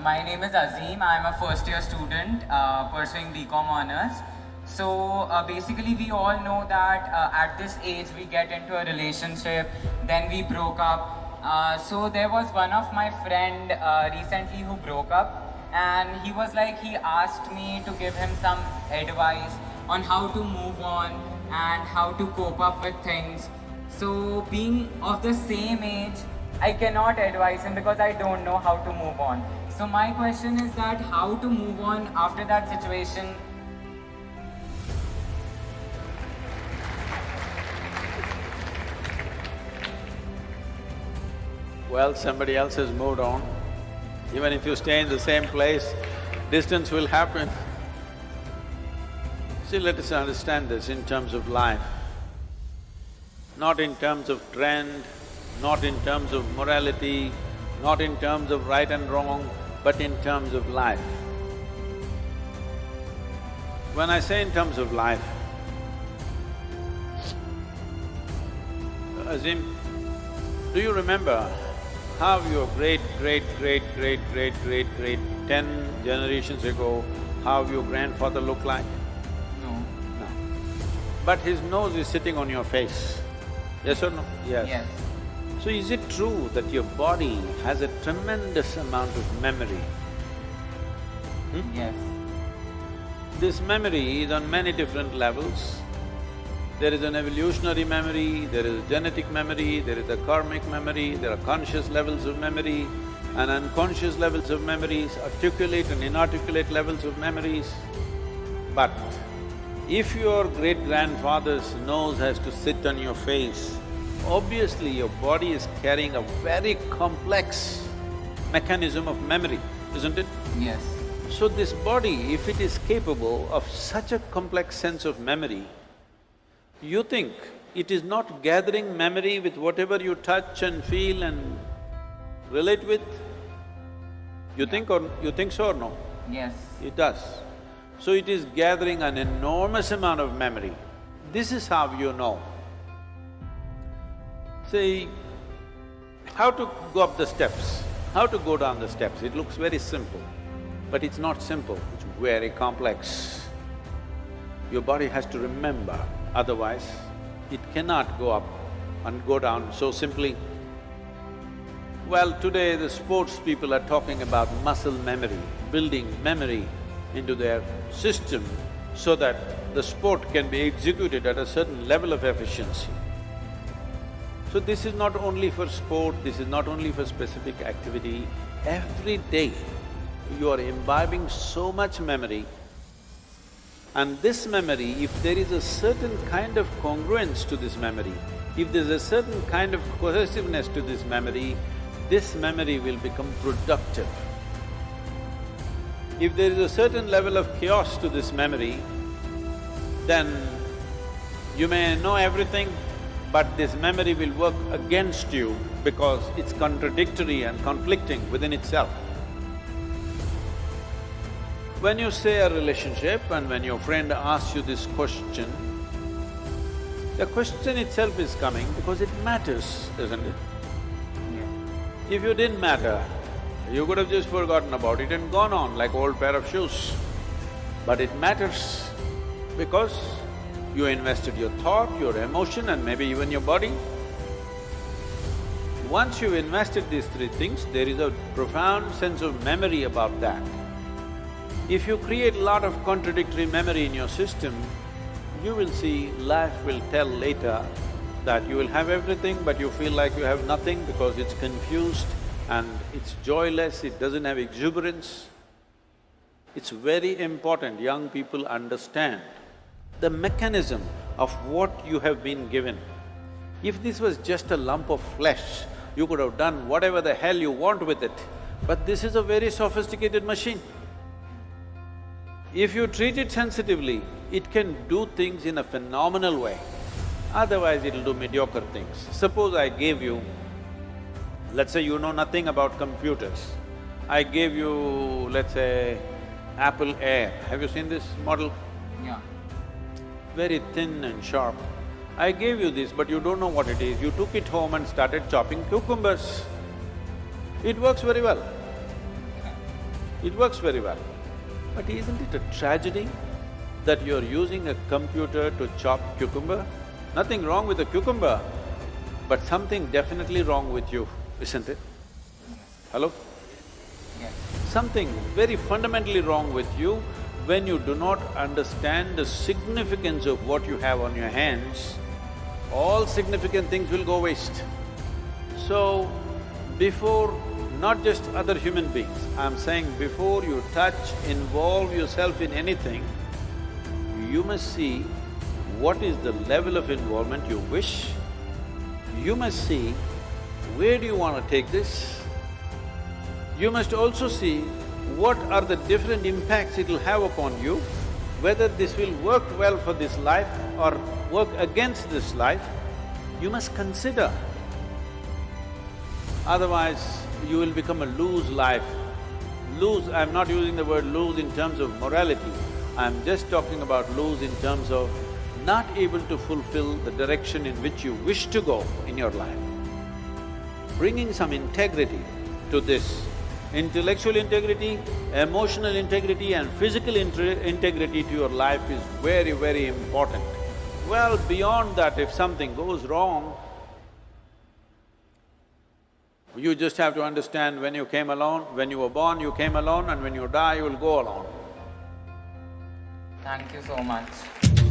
My name is Azim. I'm a first year student pursuing BCom honors. So basically, we all know that at this age we get into a relationship, then we broke up. So there was one of my friend recently who broke up, and he was like, he asked me to give him some advice on how to move on and how to cope up with things. So being of the same age, I cannot advise him because I don't know how to move on. So my question is that how to move on after that situation. Well, somebody else has moved on. Even if you stay in the same place, distance will happen. See, let us understand this in terms of life, not in terms of trend, not in terms of morality, not in terms of right and wrong, but in terms of life. When I say in terms of life, Azim, do you remember how your great 10 generations ago, how your grandfather looked like? No. No. But his nose is sitting on your face, yes or no? Yes. So is it true that your body has a tremendous amount of memory? Yes. This memory is on many different levels. There is an evolutionary memory, there is a genetic memory, there is a karmic memory, there are conscious levels of memory and unconscious levels of memories, articulate and inarticulate levels of memories. But if your great-grandfather's nose has to sit on your face, obviously your body is carrying a very complex mechanism of memory, isn't it? Yes. So this body, if it is capable of such a complex sense of memory, you think it is not gathering memory with whatever you touch and feel and relate with? You think so or no? Yes. It does. So it is gathering an enormous amount of memory. This is how you know. See, how to go up the steps, how to go down the steps, it looks very simple, but it's not simple, it's very complex. Your body has to remember, otherwise it cannot go up and go down so simply. Well, today the sports people are talking about muscle memory, building memory into their system so that the sport can be executed at a certain level of efficiency. So this is not only for sport, this is not only for specific activity. Every day you are imbibing so much memory, and this memory, if there is a certain kind of congruence to this memory, if there's a certain kind of cohesiveness to this memory will become productive. If there is a certain level of chaos to this memory, then you may know everything, but this memory will work against you because it's contradictory and conflicting within itself. When you say a relationship and when your friend asks you this question, the question itself is coming because it matters, isn't it? Yeah. If you didn't matter, you could have just forgotten about it and gone on like old pair of shoes. But it matters because you invested your thought, your emotion and maybe even your body. Once you've invested these three things, there is a profound sense of memory about that. If you create a lot of contradictory memory in your system, you will see life will tell later that you will have everything but you feel like you have nothing because it's confused and it's joyless, it doesn't have exuberance. It's very important young people understand the mechanism of what you have been given. If this was just a lump of flesh, you could have done whatever the hell you want with it, but this is a very sophisticated machine. If you treat it sensitively, it can do things in a phenomenal way, otherwise it'll do mediocre things. Suppose I gave you, let's say you know nothing about computers, I gave you, let's say, Apple Air. Have you seen this model? Yeah. Very thin and sharp. I gave you this, but you don't know what it is. You took it home and started chopping cucumbers. It works very well. It works very well. But isn't it a tragedy that you're using a computer to chop cucumber? Nothing wrong with a cucumber, but something definitely wrong with you, isn't it? Hello? Yes. Something very fundamentally wrong with you when you do not understand the significance of what you have on your hands. All significant things will go waste. So, before not just other human beings, I'm saying before you touch, involve yourself in anything, you must see what is the level of involvement you wish. You must see where do you want to take this. You must also see what are the different impacts it will have upon you, whether this will work well for this life or work against this life. You must consider. Otherwise, you will become a lose life. Lose, I'm not using the word lose in terms of morality, I'm just talking about lose in terms of not able to fulfill the direction in which you wish to go in your life. Bringing some integrity to this, intellectual integrity, emotional integrity and physical integrity to your life is very, very important. Well, beyond that, if something goes wrong, you just have to understand when you came alone, when you were born, you came alone, and when you die, you will go alone. Thank you so much.